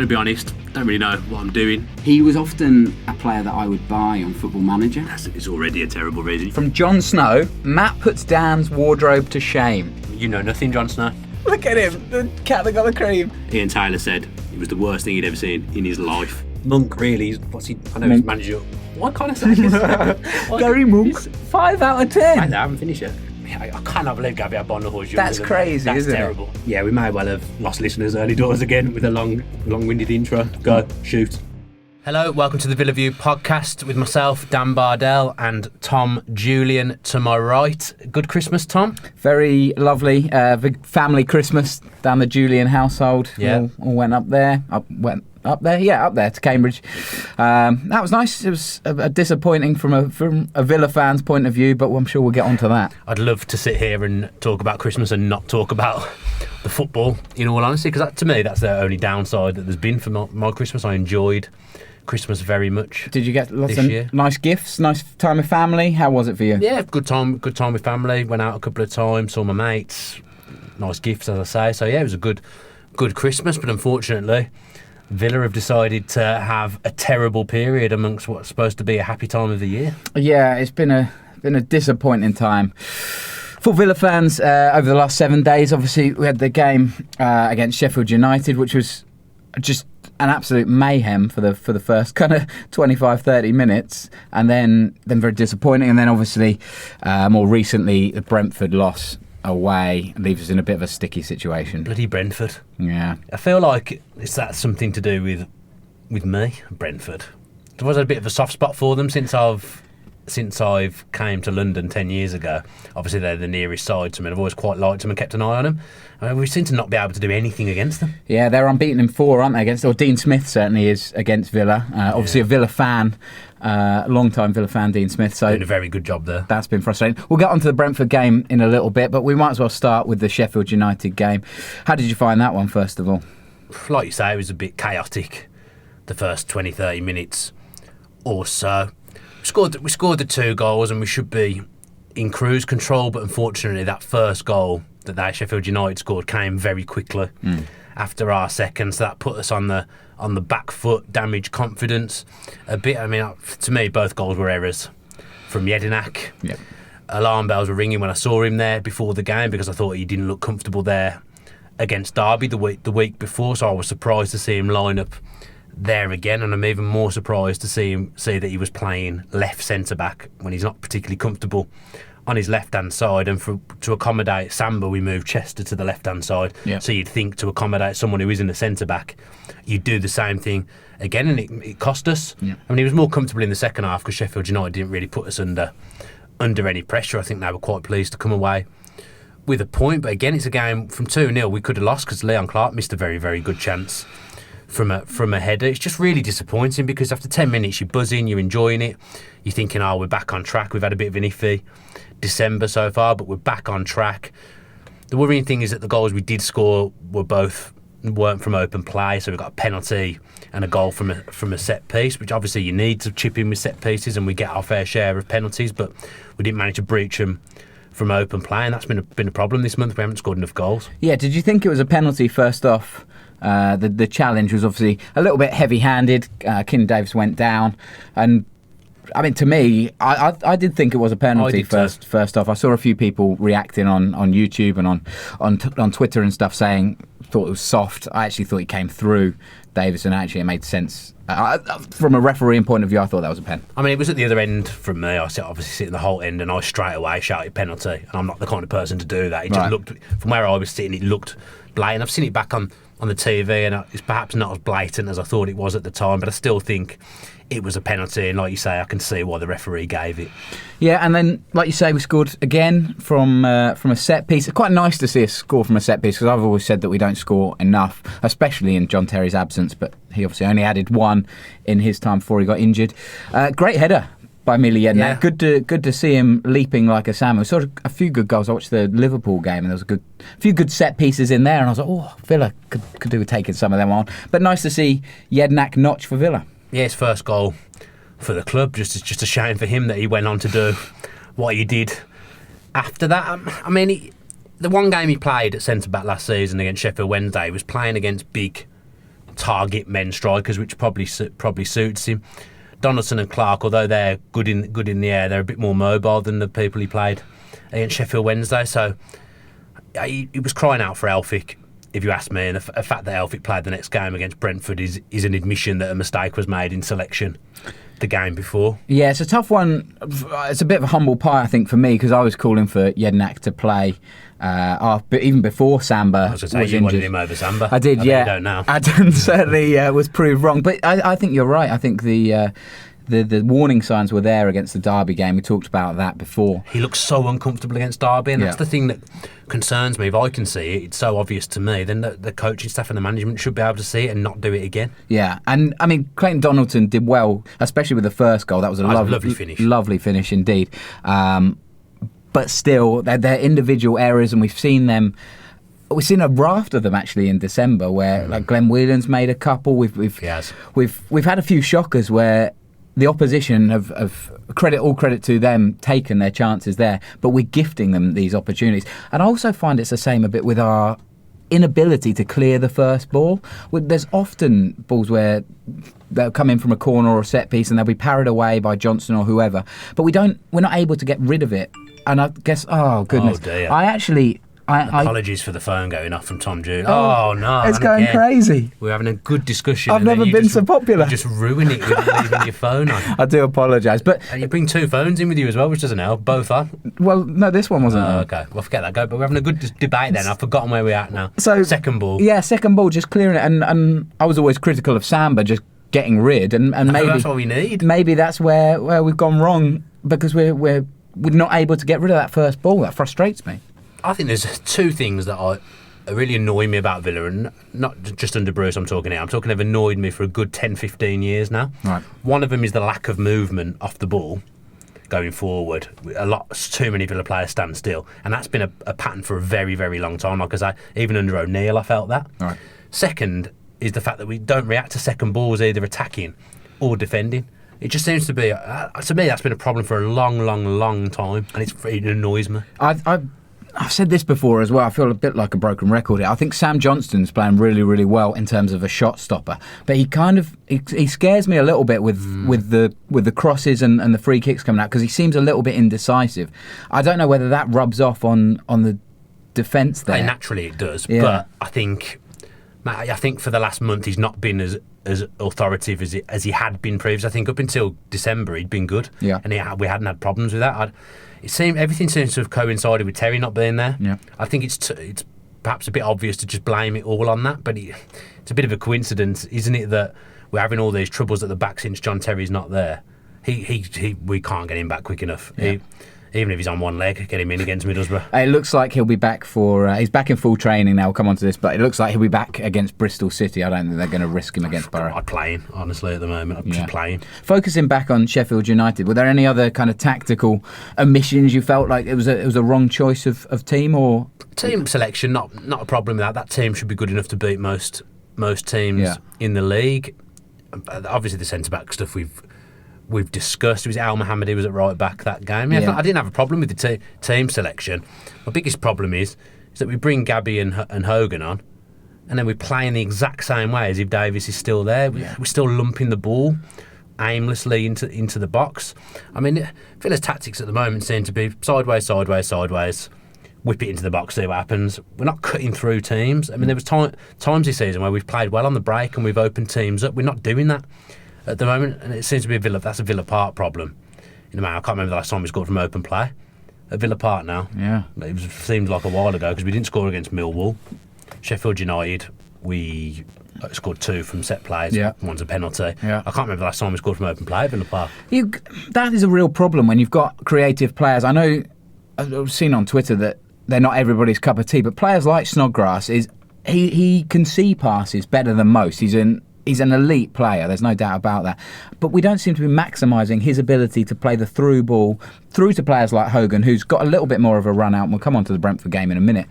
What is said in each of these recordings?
to be honest, don't really know what I'm doing. He was often a player that I would buy on Football Manager. It's already a terrible reason. From Jon Snow, Matt puts Dan's wardrobe to shame. You know nothing, Jon Snow. Look at him, the cat that got the cream. Ian Taylor said it was the worst thing he'd ever seen in his life. Monk, really, I know he's manager. What kind of say this? Gary Monk. 5 out of 10. I haven't finished yet. I cannot believe Gabby Abonahor. That's crazy, isn't it? That's terrible. Yeah, we may well have lost listeners early doors again with a long-winded intro. Go, shoot. Hello, welcome to the Villa View podcast with myself, Dan Bardell, and Tom Julian to my right. Good Christmas, Tom? Very lovely. Big family Christmas down the Julian household. Yeah. All went up there. Up there to Cambridge. That was nice. It was a disappointing from a Villa fan's point of view, but I'm sure we'll get onto that. I'd love to sit here and talk about Christmas and not talk about the football, in all honesty, because to me, that's the only downside that there's been for my Christmas. I enjoyed Christmas very much. Did you get lots of nice gifts, nice time with family? How was it for you? Yeah, good time with family. Went out a couple of times, saw my mates. Nice gifts, as I say. So yeah, it was a good Christmas, but unfortunately, Villa have decided to have a terrible period amongst what's supposed to be a happy time of the year. Yeah, it's been a disappointing time for Villa fans over the last 7 days. Obviously, we had the game against Sheffield United, which was just an absolute mayhem for the first kind of 25-30 minutes, and then very disappointing. And then obviously, more recently, the Brentford loss away leaves us in a bit of a sticky situation. Bloody Brentford. Yeah. I feel like that's something to do with me, Brentford. There was a bit of a soft spot for them since I've came to London 10 years ago. Obviously, they're the nearest side to me. I've always quite liked them and kept an eye on them. We seem to not be able to do anything against them. Yeah, they're unbeaten in 4, aren't they? Dean Smith certainly is against Villa. Obviously, a Villa fan, long-time Villa fan, Dean Smith. So doing a very good job there. That's been frustrating. We'll get onto the Brentford game in a little bit, but we might as well start with the Sheffield United game. How did you find that one, first of all? Like you say, it was a bit chaotic, the first 20-30 minutes or so. We scored the 2 goals and we should be in cruise control, but unfortunately that first goal that Sheffield United scored came very quickly after our second, so that put us on the back foot, damaged confidence a bit. I mean, to me, both goals were errors from Jedinak. Yep. Alarm bells were ringing when I saw him there before the game because I thought he didn't look comfortable there against Derby the week before, so I was surprised to see him line up there again, and I'm even more surprised to see that he was playing left centre-back when he's not particularly comfortable on his left-hand side. And to accommodate Samba, we moved Chester to the left-hand side. Yep. So you'd think to accommodate someone who isn't a centre-back, you'd do the same thing again, and it cost us. Yep. I mean, he was more comfortable in the second half because Sheffield United didn't really put us under any pressure. I think they were quite pleased to come away with a point. But again, it's a game from 2-0 we could have lost because Leon Clark missed a very, very good chance from a header. It's just really disappointing because after 10 minutes you're buzzing, you're enjoying it, you're thinking, we're back on track. We've had a bit of an iffy December so far, but we're back on track. The worrying thing is that the goals we did score weren't from open play, so we got a penalty and a goal from a set piece, which obviously you need to chip in with set pieces, and we get our fair share of penalties, but we didn't manage to breach them from open play, and that's been a problem this month. We haven't scored enough goals. Yeah, did you think it was a penalty first off? The challenge was obviously a little bit heavy-handed. Keane Davis went down, and I mean, to me, I did think it was a penalty first off. I saw a few people reacting on YouTube and on Twitter and stuff saying thought it was soft. I actually thought he came through Davis, and actually it made sense. From a refereeing point of view, I thought that was a pen. I mean, it was at the other end from me. I obviously sit in the whole end, and I straight away shouted penalty, and I'm not the kind of person to do that. It just looked, from where I was sitting, it looked blatant. I've seen it back on the TV, and it's perhaps not as blatant as I thought it was at the time, but I still think it was a penalty, and like you say, I can see why the referee gave it. Yeah, and then, like you say, we scored again from a set piece. It's quite nice to see us score from a set piece, because I've always said that we don't score enough, especially in John Terry's absence, but he obviously only added one in his time before he got injured. Great header by Mili Jedinak. Yeah. Good to see him leaping like a salmon. We saw a few good goals. I watched the Liverpool game, and there was a few good set pieces in there, and I was like, Villa could do with taking some of them on. But nice to see Jedinak notch for Villa. Yeah, his first goal for the club. Just a shame for him that he went on to do what he did after that. I mean, the one game he played at centre-back last season against Sheffield Wednesday, he was playing against big target men strikers, which probably suits him. Donaldson and Clark, although they're good in the air, they're a bit more mobile than the people he played against Sheffield Wednesday. So he was crying out for Elphick, if you ask me. And the fact that Elphick played the next game against Brentford is an admission that a mistake was made in selection the game before. Yeah, it's a tough one. It's a bit of a humble pie, I think, for me, because I was calling for Jednak to play even before Samba was injured. You wanted him over Samba. I did, yeah. You don't now. I certainly was proved wrong. But I think you're right. I think the warning signs were there against the Derby game. We talked about that before. He looks so uncomfortable against Derby, and that's the thing that concerns me. If I can see it, it's so obvious to me, then the coaching staff and the management should be able to see it and not do it again. Yeah, and I mean, Clayton Donaldson did well, especially with the first goal. That was a lovely finish. Lovely finish indeed. But still, they're individual errors, and we've seen them. We've seen a raft of them actually in December, where like Glenn Whelan's made a couple. We've had a few shockers where the opposition have all credit to them, taken their chances there, but we're gifting them these opportunities. And I also find it's the same a bit with our inability to clear the first ball. There's often balls where they'll come in from a corner or a set piece and they'll be parried away by Johnson or whoever, but we're not able to get rid of it. And I guess, oh goodness, dear. Apologies for the phone going off from Tom Julian. Oh no, it's going crazy. We're having a good discussion. I've never been so popular. You just ruin it with leaving your phone on. I do apologise, but and you bring two phones in with you as well, which doesn't help. Both on. Well, no, this one wasn't. Okay, well forget that. But we're having a good debate then. I've forgotten where we're at now. So second ball. Yeah, second ball, just clearing it. And I was always critical of Samba just getting rid, and maybe that's what we need. Maybe that's where we've gone wrong, because we're not able to get rid of that first ball. That frustrates me. I think there's two things that really annoy me about Villa, and not just under Bruce I'm talking here. I'm talking they've annoyed me for a good 10-15 years now. Right. One of them is the lack of movement off the ball going forward. Too many Villa players stand still, and that's been a pattern for a very, very long time. Like I say, even under O'Neill I felt that. Right. Second is the fact that we don't react to second balls, either attacking or defending. It just seems to be, to me, that's been a problem for a long, long, long time, and it annoys me. I've said this before as well. I feel a bit like a broken record here. I think Sam Johnston's playing really, really well in terms of a shot stopper, but he scares me a little bit with the crosses and the free kicks coming out, because he seems a little bit indecisive. I don't know whether that rubs off on the defence there. Naturally, it does, but I think for the last month he's not been as authoritative as he had been previously. I think up until December he'd been good, and we hadn't had problems with that. Everything seems to have coincided with Terry not being there. Yeah. I think it's perhaps a bit obvious to just blame it all on that, but it's a bit of a coincidence, isn't it, that we're having all these troubles at the back since John Terry's not there. We can't get him back quick enough. Yeah. Even if he's on one leg, get him in against Middlesbrough. It looks like he'll be back he's back in full training now. We'll come on to this, but it looks like he'll be back against Bristol City. I don't think they're going to risk him against Borough. I'm playing, honestly, at the moment. I'm just playing. Focusing back on Sheffield United, were there any other kind of tactical omissions you felt like it was a wrong choice of team, or team selection? Not a problem with that. That team should be good enough to beat most teams in the league. Obviously, the centre back stuff we've discussed. It was Al Mohammadi was at right back that game. I didn't have a problem with the team selection. My biggest problem is that we bring Gabby and Hogan on, and then we play in the exact same way as if Davis is still there. We're still lumping the ball aimlessly into the box. I mean, Villa's tactics at the moment seem to be sideways, whip it into the box, see what happens. We're not cutting through teams. I mean, there was times this season where we've played well on the break and we've opened teams up. We're not doing that at the moment, and it seems to be that's a Villa Park problem. I can't remember the last time we scored from open play at Villa Park now. Yeah. It seemed like a while ago, because we didn't score against Millwall. Sheffield United, we scored 2 from set plays. Yeah. One's a penalty. Yeah. I can't remember the last time we scored from open play at Villa Park. That is a real problem when you've got creative players. I know I've seen on Twitter that they're not everybody's cup of tea, but players like Snodgrass, he can see passes better than most. He's an elite player, there's no doubt about that. But we don't seem to be maximising his ability to play the through ball through to players like Hogan, who's got a little bit more of a run out, and we'll come on to the Brentford game in a minute.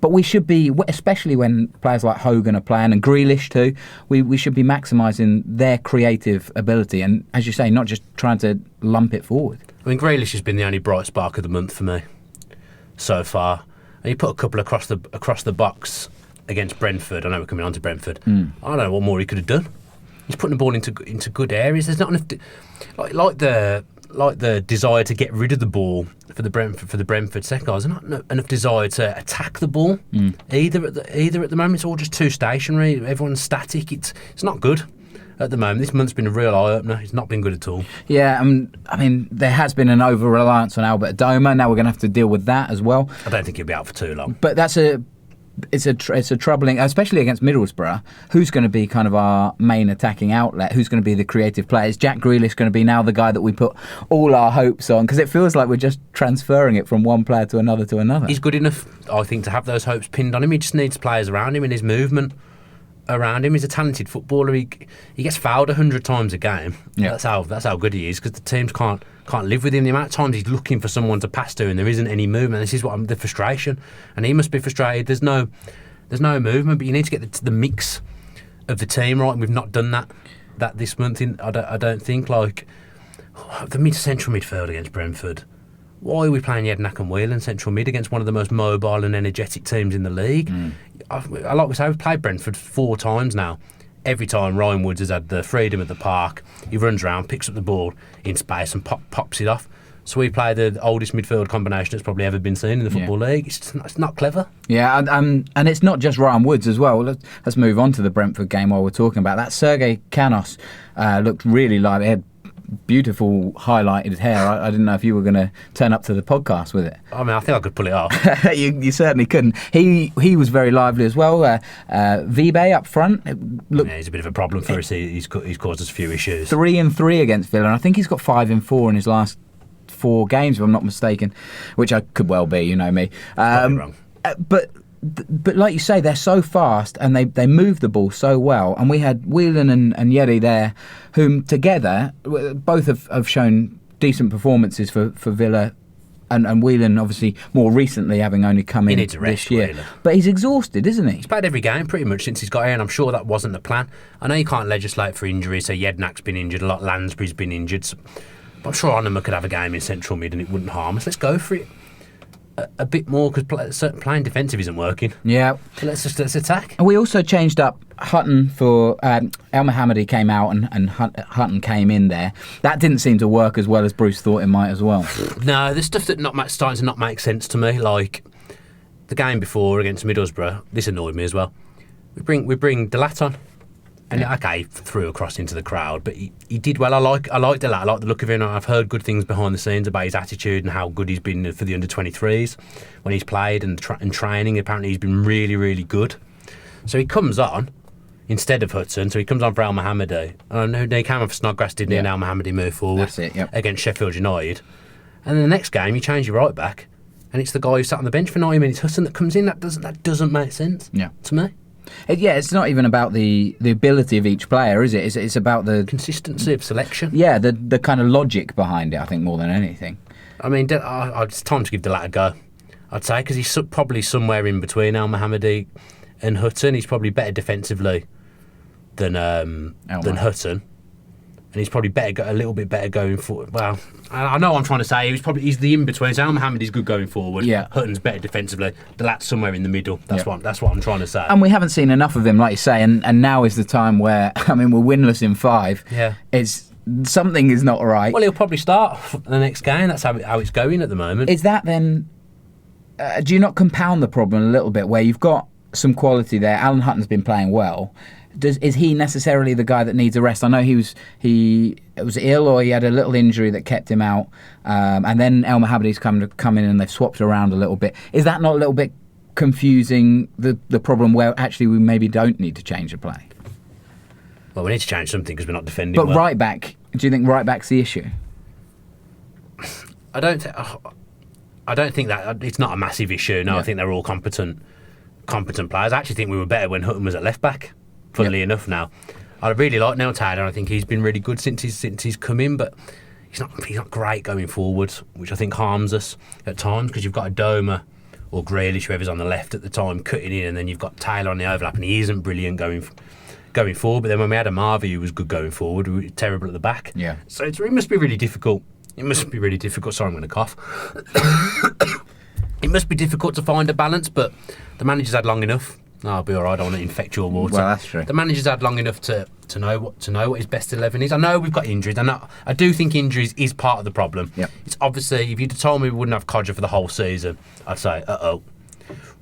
But we should be, especially when players like Hogan are playing, and Grealish too, we should be maximising their creative ability, and, as you say, not just trying to lump it forward. I mean, Grealish has been the only bright spark of the month for me so far. And he put a couple across the box against Brentford. I know we're coming on to Brentford. I don't know what more he could have done. He's putting the ball into good areas. There's not enough like the desire to get rid of the ball for the Brentford second guys. There's not enough desire to attack the ball either at the moment. It's all just too stationary. Everyone's static. It's not good at the moment. This month's been a real eye opener. It's not been good at all. Yeah, I mean, there has been an over reliance on Albert Adoma. Now we're going to have to deal with that as well. I don't think he'll be out for too long. But it's a troubling, especially against Middlesbrough. Who's going to be kind of our main attacking outlet? Who's going to be the creative player? Is Jack Grealish going to be now the guy that we put all our hopes on? Because it feels like we're just transferring it from one player to another to another. He's good enough, I think, to have those hopes pinned on him. He just needs players around him and his movement around him. He's a talented footballer. He gets fouled 100 times a game. Yeah. That's how good he is, because the teams can't live with him. The amount of times he's looking for someone to pass to and there isn't any movement. This is the frustration, and he must be frustrated. There's no movement, but you need to get the mix of the team right, and we've not done that this month. I don't think, like the central midfield against Brentford. Why are we playing Jednak and Whelan central mid against one of the most mobile and energetic teams in the league? Like we say, we've played Brentford 4 times now. Every time Ryan Woods has had the freedom at the park, he runs around, picks up the ball in space and pops it off. So we play the oldest midfield combination that's probably ever been seen in the Football League. It's not clever. Yeah, and it's not just Ryan Woods as well. Let's move on to the Brentford game while we're talking about that. Sergei Canos looked really lively. He had beautiful highlighted hair. I didn't know if you were going to turn up to the podcast with it. I mean, I think I could pull it off. You certainly couldn't. He was very lively as well. Vibe up front. He's a bit of a problem for us. He's caused us a few issues. 3-3 against Villa, and I think he's got 5-4 in his last 4 games, if I'm not mistaken, which I could well be, you know me. Wrong. But like you say, they're so fast and they move the ball so well. And we had Whelan and Yeri there, whom together both have shown decent performances for Villa. And Whelan, obviously, more recently, having only come in this year. Whelan. But he's exhausted, isn't he? He's played every game pretty much since he's got here, and I'm sure that wasn't the plan. I know you can't legislate for injuries, so Yednak's been injured, a lot Lansbury's been injured. So I'm sure Onema could have a game in central mid and it wouldn't harm us. Let's go for it a bit more, because playing defensive isn't working. Yeah. So let's attack. And we also changed up Hutton for El Mohammadi came out and Hutton came in there. That didn't seem to work as well as Bruce thought it might as well. No, there's stuff that starting to not make sense to me. Like the game before against Middlesbrough, this annoyed me as well. We bring Delat on. And okay, he threw across into the crowd, but he did well. I like Delat. I like the look of him. I've heard good things behind the scenes about his attitude and how good he's been for the under-23s when he's played and training. Apparently, he's been really, really good. So he comes on instead of Hudson. So he comes on for El Mohammadi. They came on for Snodgrass, didn't he? And El Mohammadi moved forward. That's it, yep. Against Sheffield United. And then the next game, you change your right back, and it's the guy who sat on the bench for 90 minutes, Hudson, that comes in. That doesn't make sense to me. It's not even about the ability of each player, is it? It's about the consistency of selection. Yeah, the kind of logic behind it, I think, more than anything. I mean, it's time to give Delat a go, I'd say, because he's probably somewhere in between El Mohammadi and Hutton. He's probably better defensively than Hutton. And he's probably a little bit better going forward. Well, I know what I'm trying to say. He's the in-between. So El Mohammadi's good going forward. Yeah. Hutton's better defensively. Delat's somewhere in the middle. That's what I'm trying to say. And we haven't seen enough of him, like you say. And now is the time where, I mean, we're winless in 5. Yeah. Something is not right. Well, he'll probably start the next game. That's how it's going at the moment. Is that then... do you not compound the problem a little bit, where you've got some quality there? Alan Hutton's been playing well. Is he necessarily the guy that needs a rest? I know he was ill, or he had a little injury that kept him out, and then El Mohammadi's come in and they've swapped around a little bit. Is that not a little bit confusing, the problem where actually we maybe don't need to change the play? Well, we need to change something because we're not defending. But well. Right back, do you think right back's the issue? I don't think that it's not a massive issue. No, yeah. I think they're all competent players. I actually think we were better when Hutton was at left back. Funnily enough, now I really like Neil Taylor. I think he's been really good since he's come in, but he's not great going forward, which I think harms us at times, because you've got Adoma or Grealish, whoever's on the left at the time, cutting in, and then you've got Taylor on the overlap, and he isn't brilliant going forward. But then when we had Amavi, who was good going forward, we were terrible at the back. Yeah. So it must be really difficult. Sorry, I'm going to cough. It must be difficult to find a balance, but the manager's had long enough. No, I'll be all right. I don't want to infect your water. Well, that's true. The manager's had long enough to know what his best 11 is. I know we've got injuries. I do think injuries is part of the problem. Yep. It's obviously, if you'd have told me we wouldn't have Codger for the whole season, I'd say,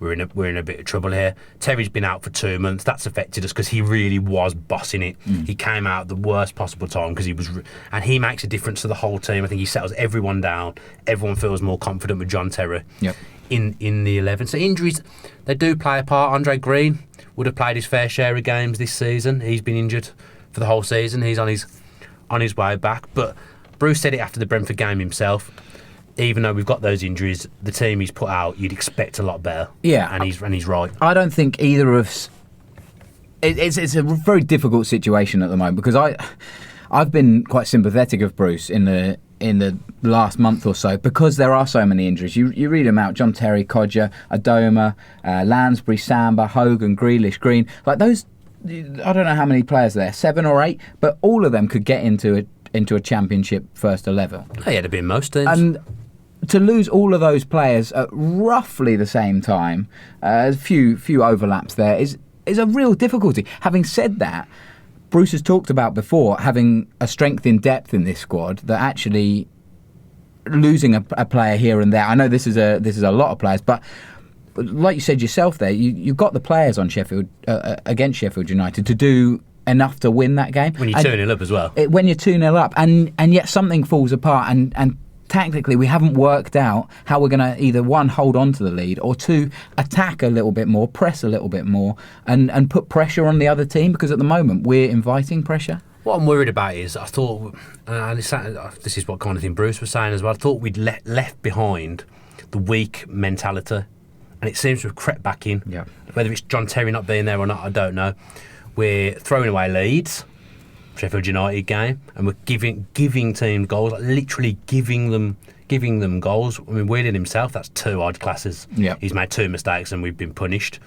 we're in a bit of trouble here. Terry's been out for 2 months. That's affected us because he really was bossing it. He came out at the worst possible time because and he makes a difference to the whole team. I think he settles everyone down. Everyone feels more confident with John Terry. Yep. In the 11. So injuries, they do play a part. Andre Green would have played his fair share of games this season. He's been injured for the whole season. He's on his way back. But Bruce said it after the Brentford game himself. Even though we've got those injuries, the team he's put out, you'd expect a lot better. Yeah, and he's right. I don't think either of us. It's a very difficult situation at the moment because I've been quite sympathetic of Bruce in the last month or so because there are so many injuries. You read them out: John Terry, Codger, Adoma, Lansbury, Samba, Hogan, Grealish, Green. Like those, I don't know how many players there, 7 or 8, but all of them could get into a championship first 11. Hey, it'd have been most teams. And to lose all of those players at roughly the same time, a few overlaps there is a real difficulty. Having said that, Bruce has talked about before having a strength in depth in this squad that actually losing a player here and there. I know this is a lot of players, but like you said yourself there, you've got the players on Sheffield against Sheffield United to do enough to win that game. When you're 2-0 up as well. When you're 2-0 up, and yet something falls apart, and tactically we haven't worked out how we're going to either, one, hold on to the lead, or two, attack a little bit more, press a little bit more, and put pressure on the other team, because at the moment we're inviting pressure. What I'm worried about is, I thought, and this is what kind of thing Bruce was saying as well, I thought we'd left behind the weak mentality, and it seems to have crept back in. Yeah. Whether it's John Terry not being there or not, I don't know. We're throwing away leads, Sheffield United game, and we're giving teams goals, like literally giving them goals. I mean, Whelan himself, that's 2 odd classes. Yeah. He's made 2 mistakes and we've been punished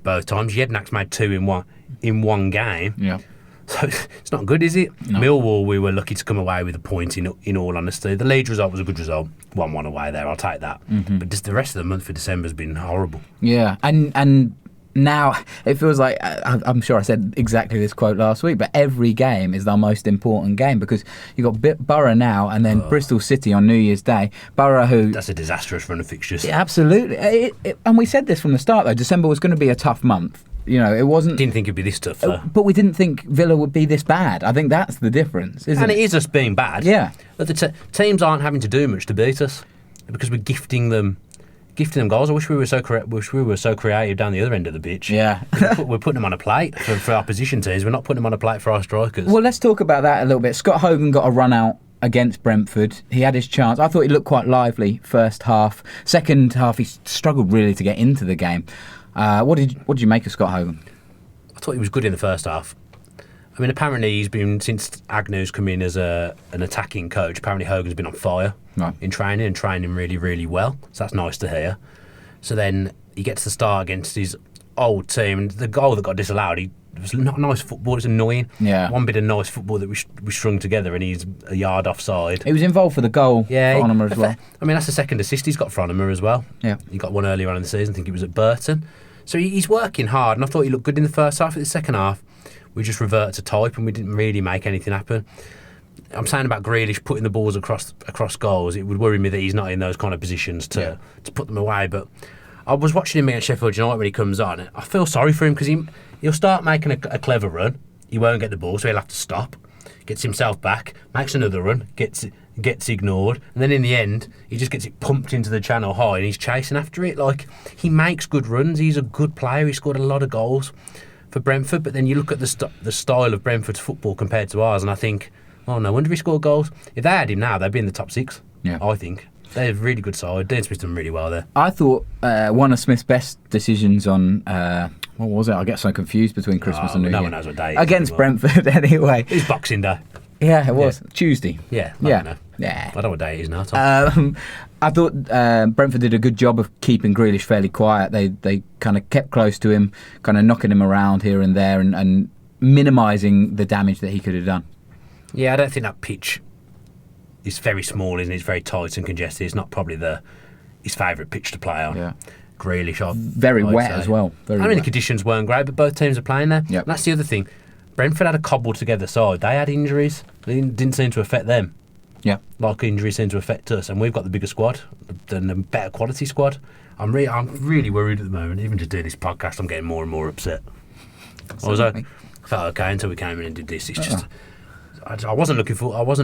both times. Yednak's made 2 in one game. Yeah. So it's not good, is it? No. Millwall, we were lucky to come away with a point, in all honesty. The Leeds result was a good result. 1-1 away there, I'll take that. Mm-hmm. But just the rest of the month for December has been horrible. Yeah, and now it feels like, I'm sure I said exactly this quote last week, but every game is our most important game, because you've got Borough now and then Bristol City on New Year's Day. Borough, who... That's a disastrous run of fixtures. Yeah, absolutely. And we said this from the start, though. December was going to be a tough month. You know, it wasn't... Didn't think it'd be this tough, though. But we didn't think Villa would be this bad. I think that's the difference, isn't it? And it is us being bad. Yeah. But the teams aren't having to do much to beat us, because we're gifting them goals. I wish we were so creative down the other end of the pitch. Yeah. We're putting them on a plate for our position teams. We're not putting them on a plate for our strikers. Well, let's talk about that a little bit. Scott Hogan got a run out against Brentford. He had his chance. I thought he looked quite lively first half. Second half, he struggled really to get into the game. What did you make of Scott Hogan? I thought he was good in the first half. I mean, apparently he's been, since Agnew's come in as an attacking coach, apparently Hogan's been on fire in training, and training really, really well. So that's nice to hear. So then he gets the start against his old team, and the goal that got disallowed, it was not nice football. It's annoying. Yeah. One bit of nice football that we strung together, and he's a yard offside. He was involved for the goal for Onoma as well. I mean, that's the second assist he's got for Onoma as well. Yeah. He got one earlier on in the season. I think it was at Burton. So he's working hard, and I thought he looked good in the first half. In the second half, we just reverted to type, and we didn't really make anything happen. I'm saying about Grealish putting the balls across goals. It would worry me that he's not in those kind of positions to put them away. But I was watching him against Sheffield United when he comes on. I feel sorry for him, because he'll start making a clever run. He won't get the ball, so he'll have to stop. Gets himself back, makes another run, gets ignored, and then in the end he just gets it pumped into the channel high, and he's chasing after it. Like, he makes good runs. He's a good player. He scored a lot of goals for Brentford, but then you look at the style of Brentford's football compared to ours, and I think, oh, no wonder he scored goals. If they had him now, they'd be in the top 6. Yeah, I think they're a really good side. Dean Smith's done really well there. I thought one of Smith's best decisions on what was it? I get so confused between Christmas and New Year. No one knows what day it is against Brentford anyway. It's Boxing Day. Yeah, it was Tuesday. Yeah. Yeah. I don't know what day it is now, Tom. I thought Brentford did a good job of keeping Grealish fairly quiet. They kind of kept close to him, kind of knocking him around here and there, and minimising the damage that he could have done. Yeah, I don't think that pitch is very small, isn't it? It's very tight and congested. It's not probably his favourite pitch to play on. Yeah. Grealish. Very wet as well. The conditions weren't great, but both teams are playing there. Yep. And that's the other thing. Brentford had a cobbled together side. They had injuries. They didn't seem to affect them. Yeah. Like injuries seem to affect us, and we've got the bigger squad, and a better quality squad. I'm really worried at the moment. Even to do this podcast, I'm getting more and more upset. I felt okay until we came in and did this. It's just I wasn't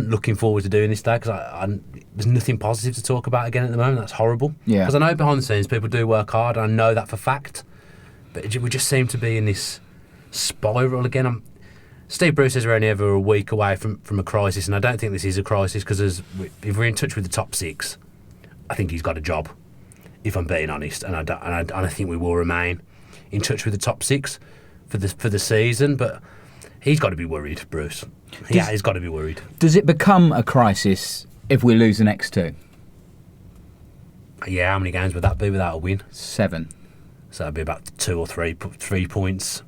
looking forward to doing this day because there's nothing positive to talk about again at the moment. That's horrible. Yeah. Because I know behind the scenes people do work hard. And I know that for fact, but we just seem to be in this spiral again. Steve Bruce says we're only ever a week away from a crisis, and I don't think this is a crisis because if we're in touch with the top 6, I think he's got a job. If I'm being honest, and I think we will remain in touch with the top 6 for the season, but he's got to be worried, Bruce. He's got to be worried. Does it become a crisis if we lose the next 2? Yeah, how many games would that be without a win? 7. So that'd be about 2 or 3 points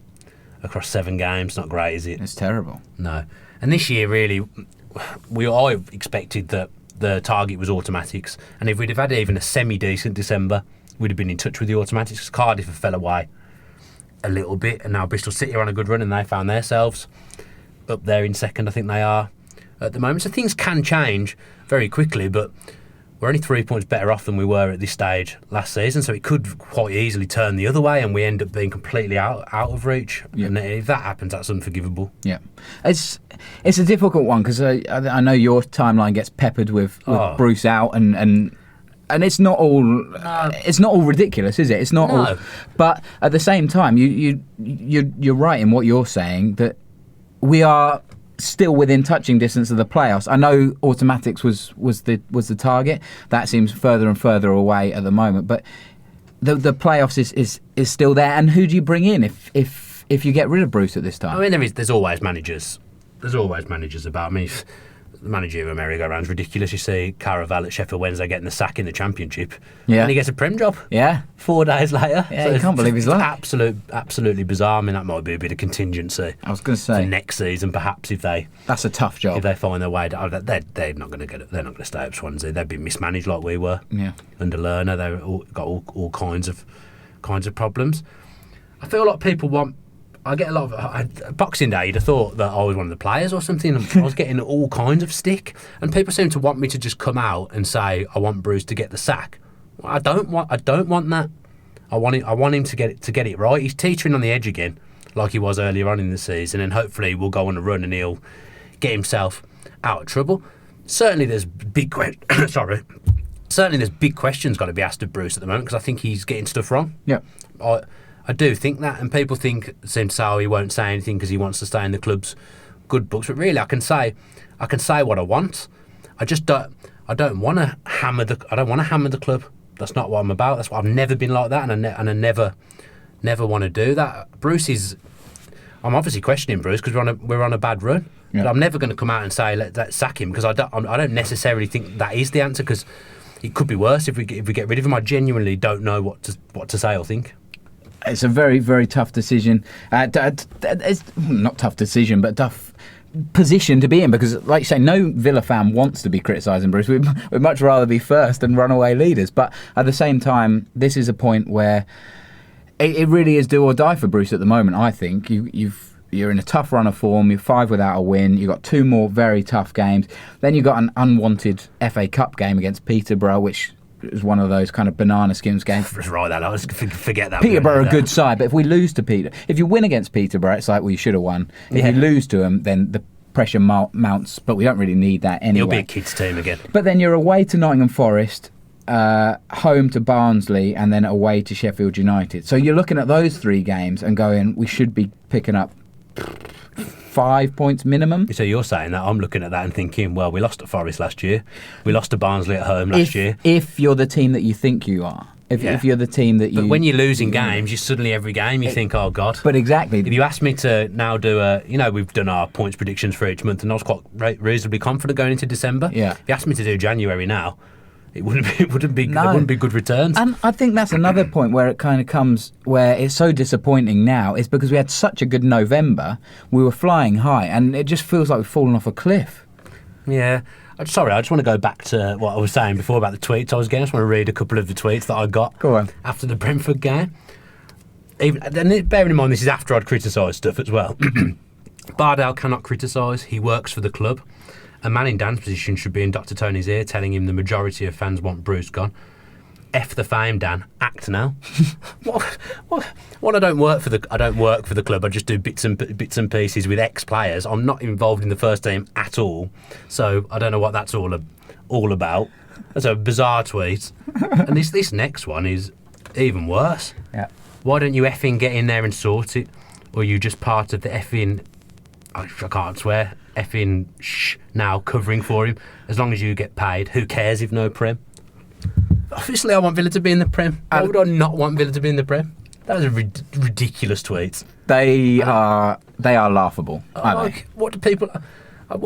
across 7 games. Not great, is it? It's terrible. No. And this year, really, I expected that the target was automatics, and if we'd have had even a semi-decent December, we'd have been in touch with the automatics. Because Cardiff have fell away a little bit, and now Bristol City are on a good run, and they found themselves up there in second. I think they are at the moment. So things can change very quickly, but we're only 3 points better off than we were at this stage last season, so it could quite easily turn the other way and we end up being completely out of reach. Yeah. And if that happens, that's unforgivable. Yeah, it's a difficult one because I know your timeline gets peppered with Bruce out and it's not all ridiculous, is it? It's not all. But at the same time, you're right in what you're saying that we are still within touching distance of the playoffs. I know automatics was the target. That seems further and further away at the moment, but the playoffs is still there. And who do you bring in if you get rid of Bruce at this time? I mean, there's always managers. There's always managers about. I mean, the managerial merry-go-round's ridiculous. You see Caraval at Sheffield Wednesday getting the sack in the Championship, and he gets a Prem job. Yeah, 4 days later. Yeah, you can't believe his luck. Absolutely bizarre. I mean, that might be a bit of contingency. I was going to say for next season, perhaps if they. That's a tough job. If they find their way, they're not going to get it. They're not going to stay up Swansea. They've been mismanaged like we were. Yeah. Under Lerner, they've got all kinds of problems. I feel like people want. I get a lot of Boxing Day. You'd have thought that I was one of the players or something. I was getting all kinds of stick, and people seem to want me to just come out and say I want Bruce to get the sack. I don't want that. I want him to get it right. He's teetering on the edge again, like he was earlier on in the season, and hopefully we'll go on a run and he'll get himself out of trouble. Certainly, there's big Certainly, there's big questions got to be asked of Bruce at the moment because I think he's getting stuff wrong. Yeah. I do think that, and people seem to say he won't say anything because he wants to stay in the club's good books. But really, I can say what I want. I don't want to hammer the club. That's not what I'm about. That's why I've never been like that, and I never want to do that. I'm obviously questioning Bruce because we're on a bad run. Yeah. But I'm never going to come out and say let's sack him because I don't necessarily think that is the answer because it could be worse if we get rid of him. I genuinely don't know what to say or think. It's a very, very tough decision. It's not tough decision, but tough position to be in because, like you say, no Villa fan wants to be criticising Bruce. We'd much rather be first and runaway leaders. But at the same time, this is a point where it really is do or die for Bruce at the moment, I think. You're in a tough run of form. You're 5 without a win. You've got 2 more very tough games. Then you've got an unwanted FA Cup game against Peterborough, which is one of those kind of banana skins games. Just write that. I was forget that. Peterborough are a good side, but if we lose to if you win against Peterborough, it's like, well, you should have won. If you lose to them, then the pressure mounts, but we don't really need that anyway. You'll be a kids' team again. But then you're away to Nottingham Forest, home to Barnsley, and then away to Sheffield United. So you're looking at those 3 games and going, we should be picking up 5 points minimum. So you're saying that. I'm looking at that and thinking, well, we lost to Forest last year. We lost to Barnsley at home last year. If you're the team that you think you are. If you're the team that you... But when you're losing games, you suddenly every game you think, oh, God. But exactly. If you asked me to now do we've done our points predictions for each month and I was quite reasonably confident going into December. Yeah. If you asked me to do January now, it wouldn't be good returns. And I think that's another point where it kind of comes where it's so disappointing now is because we had such a good November, we were flying high, and it just feels like we've fallen off a cliff. Yeah. Sorry, I just want to go back to what I was saying before about the tweets I was getting. I just want to read a couple of the tweets that I got Go on. after the Brentford game. And bearing in mind, this is after I'd criticised stuff as well. Bardell cannot criticise. He works for the club. A man in Dan's position should be in Dr. Tony's ear telling him the majority of fans want Bruce gone. F the fame, Dan. Act now. What? I don't work for the club. I just do bits and pieces with ex-players. I'm not involved in the first team at all. So I don't know what that's all about. That's a bizarre tweet. And this next one is even worse. Yeah. Why don't you effing get in there and sort it? Or are you just part of the effing... I can't swear. Effing now covering for him. As long as you get paid, who cares if no Prem? Obviously, I want Villa to be in the Prem. Why would I not want Villa to be in the Prem? That was a ridiculous tweet. They are laughable. Aren't they? What do people... on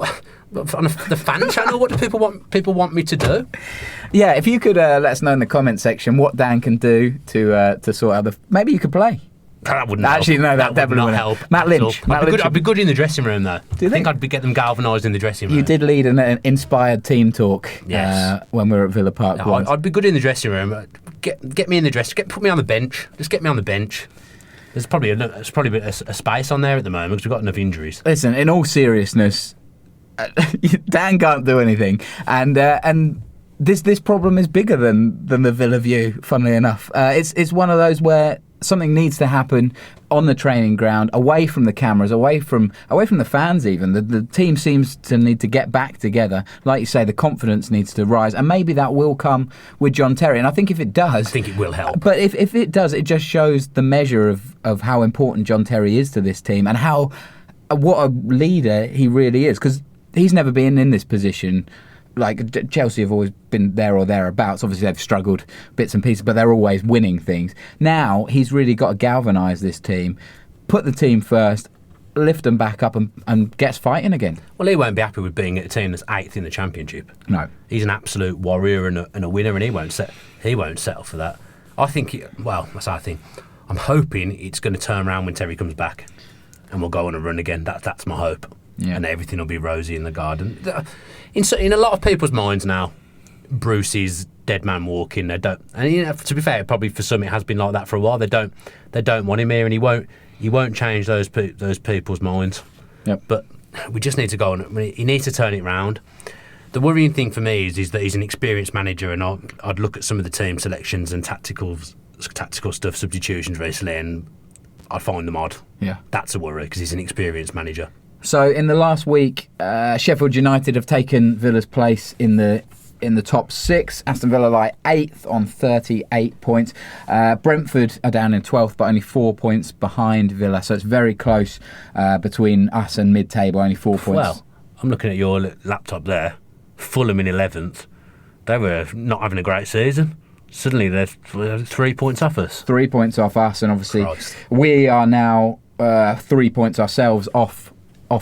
the fan channel, what do people want me to do? Yeah, if you could let us know in the comment section what Dan can do to sort out the... Maybe you could play. That wouldn't Actually, help. no, that definitely would wouldn't help. Matt Lynch. I'd be good in the dressing room, though. Do you think? I'd get them galvanised in the dressing room. You did lead an inspired team talk when we were at Villa Park once. I'd be good in the dressing room. Get me in the put me on the bench. Just get me on the bench. There's probably a space on there at the moment because we've got enough injuries. Listen, in all seriousness, Dan can't do anything, and this problem is bigger than the Villa view. Funnily enough, it's one of those where something needs to happen on the training ground, away from the cameras, away from the fans. Even the team seems to need to get back together. Like you say, the confidence needs to rise, and maybe that will come with John Terry. And I think if it does, I think it will help. But if it does, it just shows the measure of how important John Terry is to this team and what a leader he really is, because he's never been in this position. Like, Chelsea have always been there or thereabouts. Obviously, they've struggled bits and pieces, but they're always winning things. Now, he's really got to galvanise this team, put the team first, lift them back up and gets fighting again. Well, he won't be happy with being at a team that's 8th in the Championship. No. He's an absolute warrior and a winner, and he won't settle for that. I think, I'm hoping it's going to turn around when Terry comes back and we'll go on a run again. That's my hope. Yeah. And everything will be rosy in the garden. In a lot of people's minds now, Bruce is dead man walking. They don't, and to be fair, probably for some it has been like that for a while. They don't want him here, and he won't change those people's minds. Yep. But we just need to go on. He needs to turn it round. The worrying thing for me is that he's an experienced manager, and I'd look at some of the team selections and tactical stuff, substitutions recently, and I'd find them odd. Yeah, that's a worry because he's an experienced manager. So in the last week, Sheffield United have taken Villa's place in the top 6. Aston Villa lie 8th on 38 points. Brentford are down in 12th, but only 4 points behind Villa. So it's very close between us and mid-table, only 4 points. Well, I'm looking at your laptop there. Fulham in 11th. They were not having a great season. Suddenly they're 3 points off us. 3 points off us, and obviously Christ. We are now 3 points ourselves off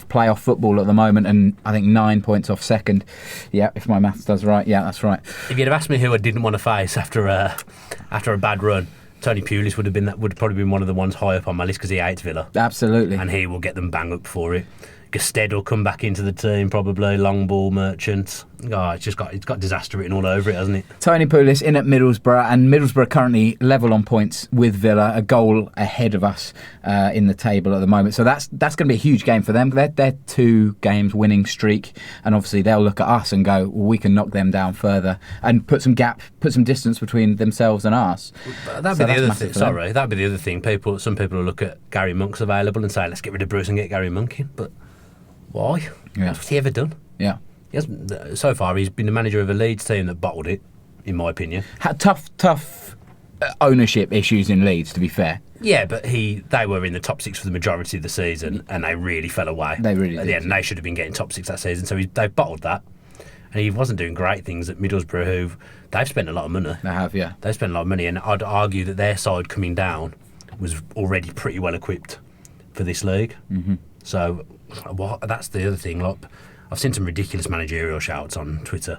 playoff football at the moment, and I think 9 points off second. Yeah, if my maths does right. Yeah, that's right. If you'd have asked me who I didn't want to face after a bad run, Tony Pulis would probably been one of the ones high up on my list because he hates Villa. Absolutely. And he will get them bang up for it. Gusted will come back into the team probably. Long ball merchant. Oh, it's got disaster written all over it, hasn't it? Tony Pulis in at Middlesbrough, and Middlesbrough currently level on points with Villa, a goal ahead of us in the table at the moment. So that's going to be a huge game for them. They're 2 games winning streak, and obviously they'll look at us and go, well, we can knock them down further and put some distance between themselves and us. That'd be the other thing. Sorry, that'd be the other thing. Some people will look at Gary Monk's available and say, let's get rid of Bruce and get Gary Monk in, but why? Yeah. What's he ever done? Yeah. He hasn't, so far, he's been the manager of a Leeds team that bottled it, in my opinion. Had tough ownership issues in Leeds, to be fair. Yeah, but they were in the top 6 for the majority of the season, and they really fell away. They really did. And they should have been getting top 6 that season, so they've bottled that. And he wasn't doing great things at Middlesbrough, who they've spent a lot of money. They have, yeah. They've spent a lot of money, and I'd argue that their side coming down was already pretty well equipped for this league. Mm-hmm. So that's the other thing. Like, I've seen some ridiculous managerial shouts on Twitter.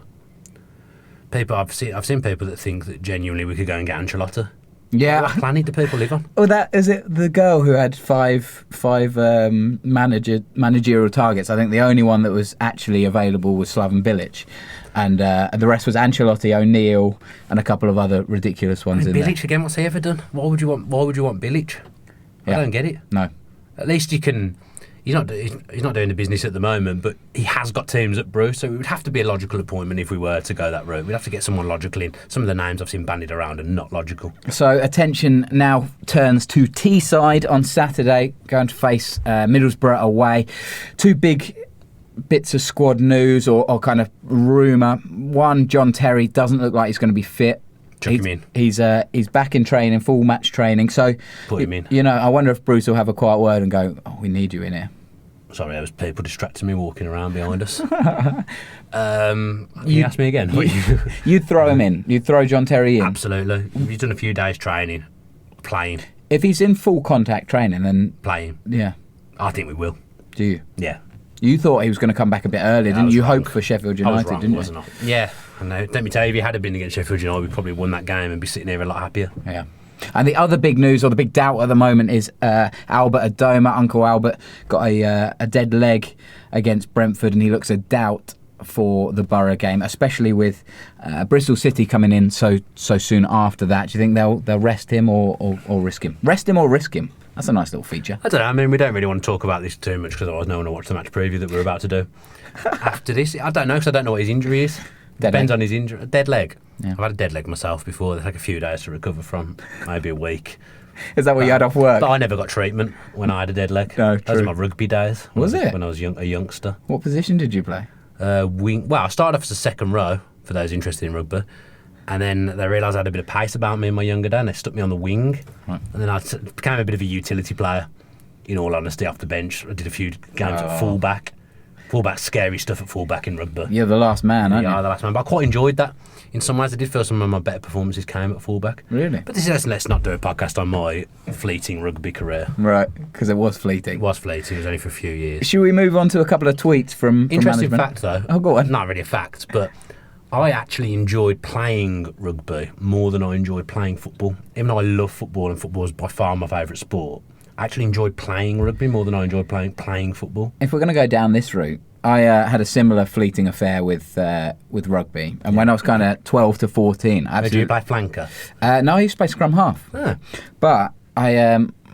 I've seen people that think that genuinely we could go and get Ancelotti. Yeah. What planet do people live on? Oh, that is it. The girl who had five managerial targets. I think the only one that was actually available was Slaven Bilic, and the rest was Ancelotti, O'Neill, and a couple of other ridiculous ones in there. Bilic again. What's he ever done? Why would you want Bilic? I don't get it. No. At least you can. He's not doing the business at the moment, but he has got teams at Bruce, so it would have to be a logical appointment if we were to go that route. We'd have to get someone logical in. Some of the names I've seen bandied around are not logical. So attention now turns to Teesside on Saturday, going to face Middlesbrough away. Two big bits of squad news or kind of rumour. One, John Terry doesn't look like he's going to be fit. Chuck him in. He's back in training, full match training. So put him in. You know, I wonder if Bruce will have a quiet word and go, "Oh, we need you in here." Sorry, there was people distracting me walking around behind us. You asked me again. You'd throw him in. You'd throw John Terry in. Absolutely. He's done a few days training, playing. If he's in full contact training, then playing. Yeah. I think we will. Do you? Yeah. You thought he was going to come back a bit earlier, didn't you? Hoped for Sheffield United, didn't you? Wasn't I? Yeah. I know. Let me tell you, if he had been against Sheffield United, we'd probably won that game and be sitting here a lot happier. Yeah. And the other big news, or the big doubt at the moment, is Albert Adoma. Uncle Albert got a dead leg against Brentford, and he looks a doubt for the Borough game, especially with Bristol City coming in so soon after that. Do you think they'll rest him or risk him? Rest him or risk him? That's a nice little feature. I don't know. I mean, we don't really want to talk about this too much because otherwise no one will watch the match preview that we're about to do after this. I don't know because I don't know what his injury is. Depends on his injury. Dead leg. Yeah. I've had a dead leg myself before. They take a few days to recover from, maybe a week. Is that what you had off work? But I never got treatment when I had a dead leg. No, those were my rugby days. Was it? When I was a youngster. What position did you play? Wing. Well, I started off as a second row for those interested in rugby. And then they realised I had a bit of pace about me in my younger day and they stuck me on the wing. Right. And then I became a bit of a utility player, in all honesty, off the bench. I did a few games at fullback. Fullback, scary stuff at fullback in rugby. You're the last man, aren't you? Yeah, the last man. But I quite enjoyed that. In some ways, I did feel some of my better performances came at fullback. Really? But let's not do a podcast on my fleeting rugby career. Right, because it was fleeting. It was fleeting. It was only for a few years. Should we move on to a couple of tweets from Interesting management? Fact, though. Oh, go on. Not really a fact, but I actually enjoyed playing rugby more than I enjoyed playing football. Even though I love football and football is by far my favourite sport, I actually enjoyed playing rugby more than I enjoyed playing football. If we're going to go down this route, I had a similar fleeting affair with rugby, and when I was kind of 12 to 14, Did you play flanker? No, I used to play scrum half. Ah. But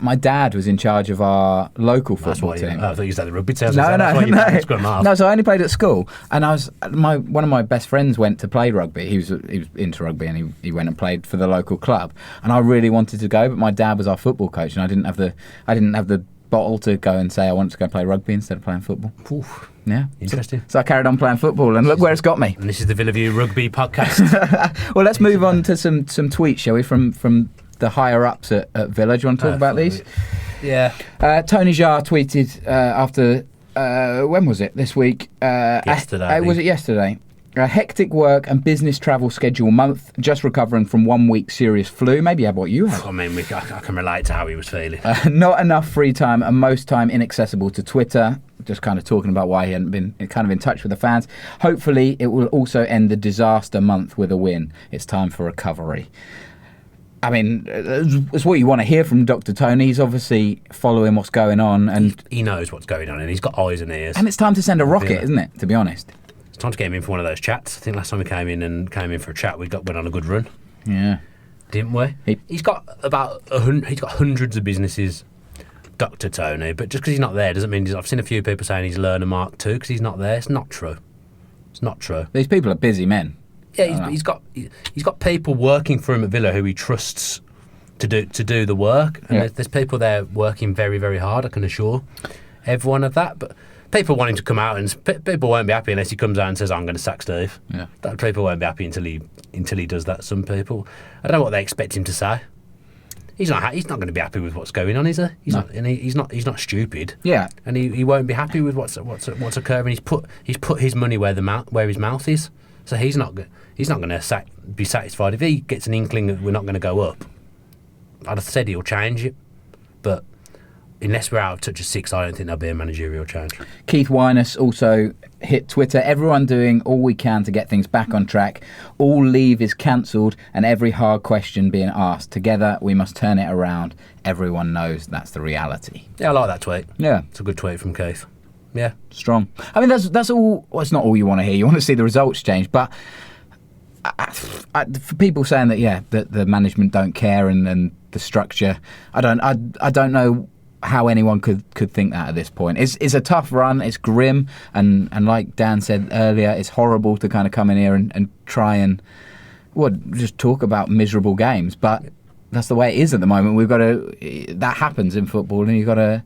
my dad was in charge of our local football team. I thought you said the rugby team. No. Scrum half. No, so I only played at school, and one of my best friends went to play rugby. He was into rugby, and he went and played for the local club. And I really wanted to go, but my dad was our football coach, and I didn't have the bottle to go and say I wanted to go play rugby instead of playing football. Oof. Yeah, interesting. So I carried on playing football, and look where it's got me. And this is the Villaview Rugby Podcast. Well, let's move on to some tweets, shall we, from the higher ups at Villa. Do you want to talk about these? Yeah. Tony Jarr tweeted after when was it? This week? Yesterday. Was it yesterday? A hectic work and business travel schedule month, just recovering from 1 week serious flu. Maybe what you had. I mean, I can relate to how he was feeling. Not enough free time and most time inaccessible to Twitter. Just kind of talking about why he hadn't been kind of in touch with the fans. Hopefully, it will also end the disaster month with a win. It's time for recovery. I mean, it's what you want to hear from Dr. Tony. He's obviously following what's going on. And he knows what's going on, and he's got eyes and ears. And it's time to send a rocket, isn't it, to be honest? Time to get him in for one of those chats. I think last time we came in for a chat, went on a good run. Yeah, didn't we? He's got hundreds of businesses, Dr. Tony. But just because he's not there doesn't mean I've seen a few people saying he's learner Mark too because he's not there. It's not true. It's not true. These people are busy men. Yeah, he's got people working for him at Villa who he trusts to do the work, and there's people there working very, very hard. I can assure everyone of that, but. People want him to come out, and people won't be happy unless he comes out and says, "I'm going to sack Steve." Yeah. People won't be happy until he does that. Some people, I don't know what they expect him to say. He's not going to be happy with what's going on, is he? He's not stupid. Yeah. And he won't be happy with what's occurring. He's put his money where his mouth is. So he's not going to be satisfied if he gets an inkling that we're not going to go up. I'd have said he'll change it, but unless we're out of touch of 6, I don't think there'll be a managerial change. Keith Winus also hit Twitter. Everyone doing all we can to get things back on track. All leave is cancelled and every hard question being asked. Together we must turn it around. Everyone knows that's the reality. Yeah, I like that tweet. Yeah. It's a good tweet from Keith. Yeah. Strong. I mean, that's all. Well, it's not all you want to hear. You want to see the results change. But for people saying that, that the management don't care and the structure, I don't know how anyone could think that at this point. It's a tough run. It's grim, and like Dan said earlier, it's horrible to kind of come in here and try and just talk about miserable games. But that's the way it is at the moment. We've got to. That happens in football, and you've got to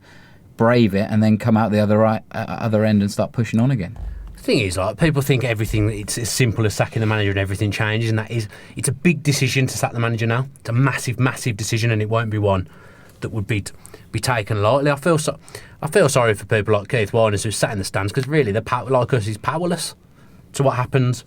brave it and then come out the other end and start pushing on again. The thing is, like, people think everything, it's as simple as sacking the manager and everything changes, and it's a big decision to sack the manager now. It's a massive, massive decision, and it won't be one that would be taken lightly. I feel sorry for people like Keith Winus who sat in the stands, because really, like us, is powerless to what happens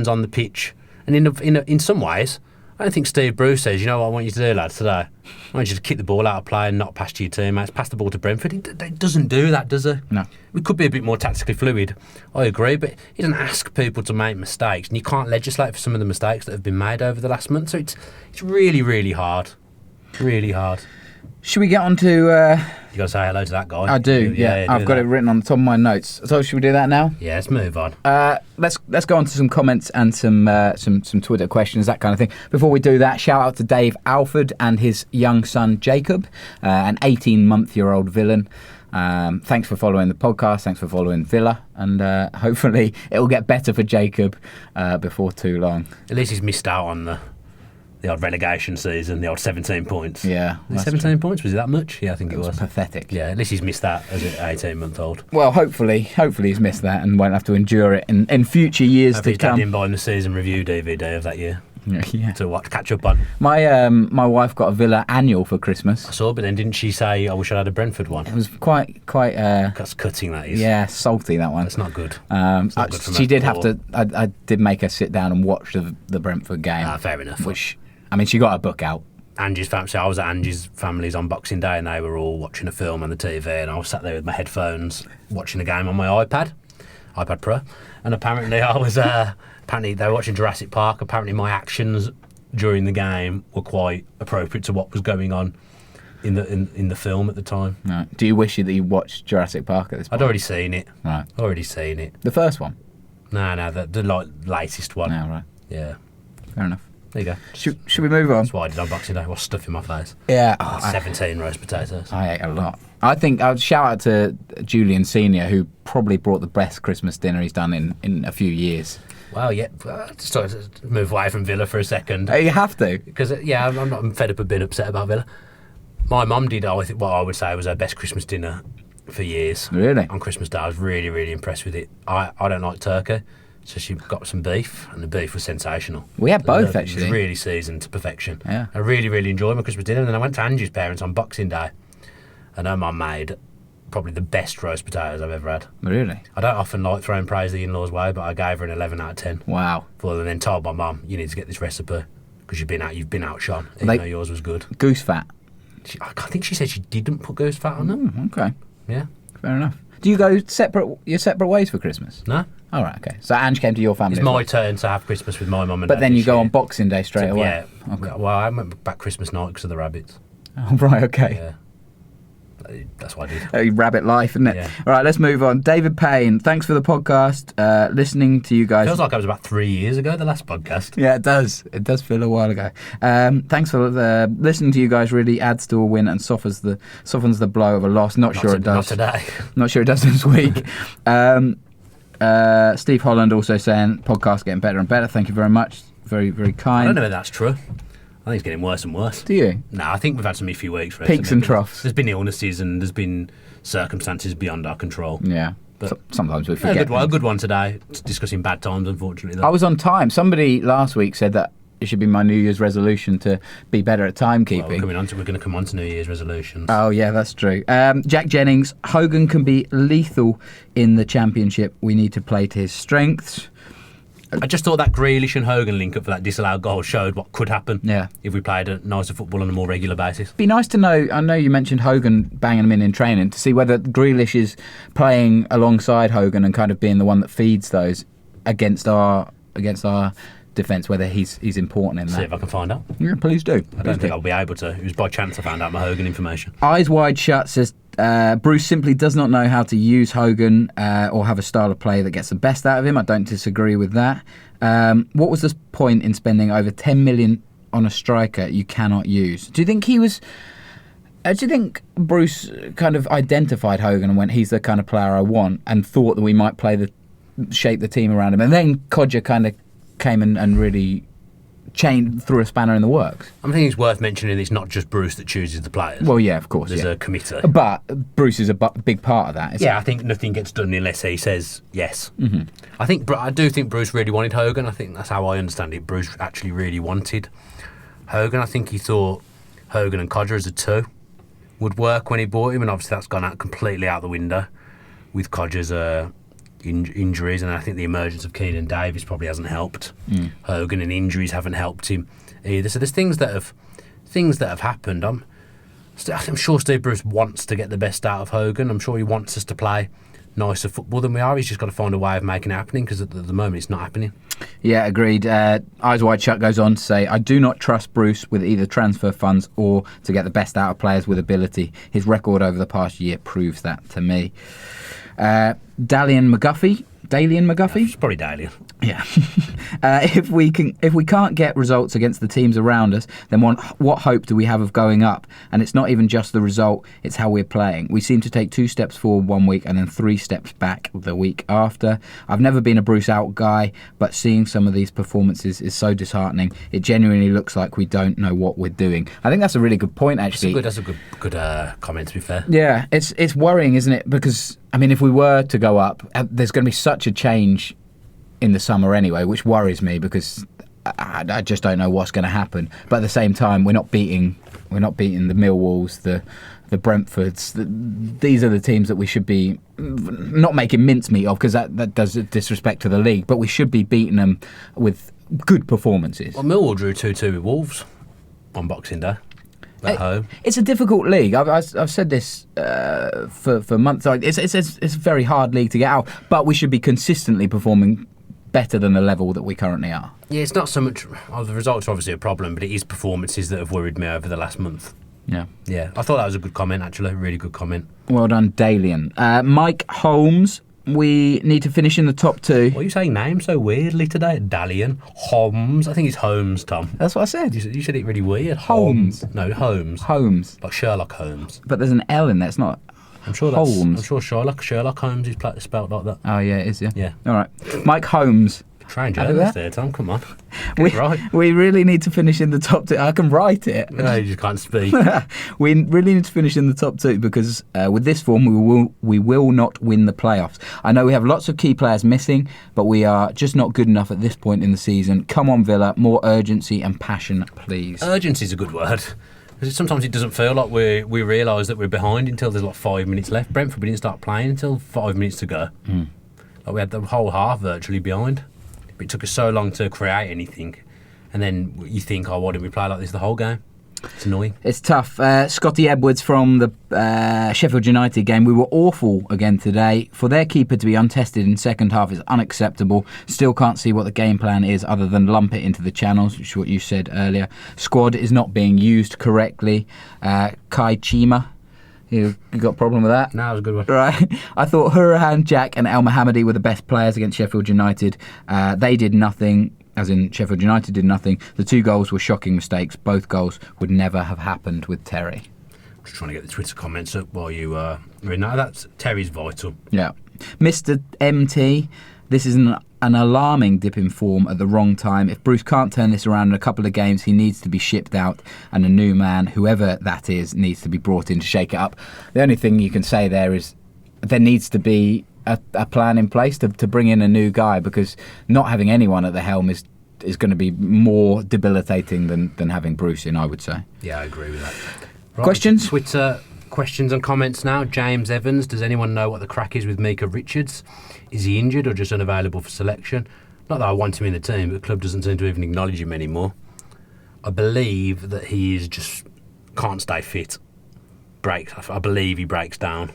on the pitch. And in some ways, I don't think Steve Bruce says, you know what I want you to do, lads, today? I want you to kick the ball out of play and not pass to your teammates, pass the ball to Brentford. He doesn't do that, does he? No. We could be a bit more tactically fluid, I agree, but he doesn't ask people to make mistakes, and you can't legislate for some of the mistakes that have been made over the last month. So it's really, really hard. Really hard. Should we get on to... You got to say hello to that guy. I do, yeah. I've got it written on the top of my notes. So should we do that now? Yeah, let's move on. Let's go on to some comments and some Twitter questions, that kind of thing. Before we do that, shout out to Dave Alford and his young son Jacob, an 18-month-old villain. Thanks for following the podcast. Thanks for following Villa, and hopefully it'll get better for Jacob before too long. At least he's missed out on the odd relegation season, the odd 17 points. Yeah. 17 points? Was it that much? Yeah, I think it was. Pathetic. Yeah, at least he's missed that as an 18-month-old. Well, hopefully he's missed that and won't have to endure it in future years to come. He's in buying the season review DVD of that year. Yeah. To catch up on. My wife got a Villa annual for Christmas. I saw, but then didn't she say, I wish I had a Brentford one? It was quite That's cutting, that is. Yeah, salty, that one. That's not good. It's not good she did have to... I did make her sit down and watch the Brentford game. Fair enough. Which... I mean, she got her book out. Angie's family. So I was at Angie's family's on Boxing Day, and they were all watching a film on the TV, and I was sat there with my headphones watching the game on my iPad Pro, and apparently I was apparently they were watching Jurassic Park. Apparently my actions during the game were quite appropriate to what was going on in the film at the time. Right. Do you wish that you watched Jurassic Park at this point? I'd already seen it. Right. Already seen it. The first one? No, the latest one. Oh, right. Yeah. Fair enough. There you go. Should we move on? That's what I did on Boxing Day. I was stuff in my face. Yeah. 17 roast potatoes. I ate a lot. I think I would shout out to Julian Senior, who probably brought the best Christmas dinner he's done in a few years. Well, yeah. Just to move away from Villa for a second. You have to. Because, I'm fed up of being upset about Villa. My mum did, I think, what I would say was her best Christmas dinner for years. Really? On Christmas Day. I was really, really impressed with it. I don't like turkey. So she got some beef, and the beef was sensational. We had both, actually. It was really seasoned to perfection. Yeah. I really, really enjoyed my Christmas dinner. And then I went to Angie's parents on Boxing Day, and her mum made probably the best roast potatoes I've ever had. Really? I don't often like throwing praise the in-laws' way, but I gave her an 11 out of 10. Wow. And then told my mum, you need to get this recipe, because you've been outshone, even though yours was good. Goose fat? I think she said she didn't put goose fat on them. Okay. Yeah. Fair enough. Do you go separate ways for Christmas? No. All right, okay. So Ange came to your family. It's my turn to have Christmas with my mum and Dad. But then you go year. on Boxing Day straight away? Yeah. Okay. Well, I went back Christmas night because of the rabbits. Oh, right, okay. Yeah. That's what I did. Rabbit life, isn't it? Yeah. All right, let's move on. David Payne, thanks for the podcast. Listening to you guys. Feels like it was about 3 years ago, the last podcast. Yeah, it does. It does feel a while ago. Thanks for listening to you guys. Really adds to a win and softens the blow of a loss. Not sure it does. Not today. Not sure it does this week. Steve Holland also saying podcast getting better and better. Thank you very much. Very, very kind. I don't know if that's true. I think it's getting worse and worse. Do you? No, I think we've had some iffy weeks. Peaks and troughs. There's been illnesses and there's been circumstances beyond our control. Yeah. But sometimes we forget. A good one today, discussing bad times, unfortunately. Though. I was on time. Somebody last week said that it should be my New Year's resolution to be better at timekeeping. Well, we're going to come on to New Year's resolutions. Oh, yeah, that's true. Jack Jennings, Hogan can be lethal in the Championship. We need to play to his strengths. I just thought that Grealish and Hogan link up for that disallowed goal showed what could happen if we played a nicer football on a more regular basis. Be nice to know, I know you mentioned Hogan banging him in training, to see whether Grealish is playing alongside Hogan and kind of being the one that feeds those against our defence, whether he's important in that. See if I can find out. Yeah, please do. I don't think I'll be able to. It was by chance I found out my Hogan information. Eyes Wide Shut says Bruce simply does not know how to use Hogan or have a style of play that gets the best out of him. I don't disagree with that. What was the point in spending over 10 million on a striker you cannot use? Do you think Bruce kind of identified Hogan and went, he's the kind of player I want, and thought that we might shape the team around him, and then Codger kind of came and really threw a spanner in the works? I think it's worth mentioning it's not just Bruce that chooses the players. Well, yeah, of course. There's a committee. But Bruce is a big part of that, isn't I think nothing gets done unless he says yes. Mm-hmm. I do think Bruce really wanted Hogan. I think that's how I understand it. Bruce actually really wanted Hogan. I think he thought Hogan and Codger as a two would work when he bought him, and obviously that's gone out completely out the window with Codger's injuries, and I think the emergence of Keenan Davis probably hasn't helped Hogan, and injuries haven't helped him either. So there's things that have happened. I'm sure Steve Bruce wants to get the best out of Hogan. I'm sure he wants us to play nicer football than we are. He's just got to find a way of making it happening, because at the moment it's not happening. Yeah, agreed. Eyes Wide Shut goes on to say, I do not trust Bruce with either transfer funds or to get the best out of players with ability. His record over the past year proves that to me. Dalian McGuffey. It's probably Dalian. Yeah. If we can't get results against the teams around us, then what hope do we have of going up? And it's not even just the result, it's how we're playing. We seem to take 2 steps forward one week and then 3 steps back the week after. I've never been a Bruce out guy, but seeing some of these performances is so disheartening. It genuinely looks like we don't know what we're doing. I think that's a really good point, actually. That's a good comment, to be fair. Yeah, it's worrying, isn't it? Because, I mean, if we were to go up, there's going to be such a change in the summer anyway, which worries me, because I just don't know what's going to happen. But at the same time, we're not beating the Millwalls, the Brentfords. These are the teams that we should be not making mincemeat of, because that does disrespect to the league. But we should be beating them with good performances. Well, Millwall drew 2-2 with Wolves on Boxing Day. At home. It's a difficult league. I've said this for months. It's a very hard league to get out, but we should be consistently performing better than the level that we currently are. Yeah, it's not so much. The results are obviously a problem, but it is performances that have worried me over the last month. Yeah. I thought that was a good comment, actually. A really good comment. Well done, Dalian. Mike Holmes. We need to finish in the top 2. Why are you saying names so weirdly today? Dalian, Holmes. I think it's Holmes, Tom. That's what I said. You said it really weird. Holmes. No, Holmes. Holmes. Like Sherlock Holmes. But there's an L in there. It's not. I'm sure Holmes. I'm sure Sherlock Holmes is spelled like that. Oh yeah, it is. Yeah. Yeah. All right. Mike Holmes. Train journalist there, Tom. Come on. We really need to finish in the top 2. I can write it. No, you just can't speak. We really need to finish in the top 2, because with this form we will not win the playoffs. I know we have lots of key players missing, but we are just not good enough at this point in the season. Come on, Villa, more urgency and passion, please. Urgency is a good word. Because sometimes it doesn't feel like we realise that we're behind until there's like 5 minutes left. Brentford, we didn't start playing until 5 minutes to go. Like we had the whole half virtually behind. But it took us so long to create anything. And then you think, why didn't we play like this the whole game? It's annoying. It's tough. Scotty Edwards from the Sheffield United game. We were awful again today. For their keeper to be untested in second half is unacceptable. Still can't see what the game plan is other than lump it into the channels, which is what you said earlier. Squad is not being used correctly. Kai Chima. You got a problem with that? No, that was a good one. Right. I thought Hurahan, Jack and El Mohammadi were the best players against Sheffield United. They did nothing, as in Sheffield United did nothing. The 2 goals were shocking mistakes. Both goals would never have happened with Terry. Just trying to get the Twitter comments up while you read. No, that's Terry's vital. Yeah. Mr. MT, this is an alarming dip in form at the wrong time. If Bruce can't turn this around in a couple of games, he needs to be shipped out, and a new man, whoever that is, needs to be brought in to shake it up. The only thing you can say there is there needs to be a plan in place to bring in a new guy, because not having anyone at the helm is going to be more debilitating than having Bruce in, I would say. Yeah, I agree with that. Right, questions? Twitter questions and comments now. James Evans, does anyone know what the crack is with Mika Richards? Is he injured or just unavailable for selection? Not that I want him in the team, but the club doesn't seem to even acknowledge him anymore. I believe that he is just can't stay fit. I believe he breaks down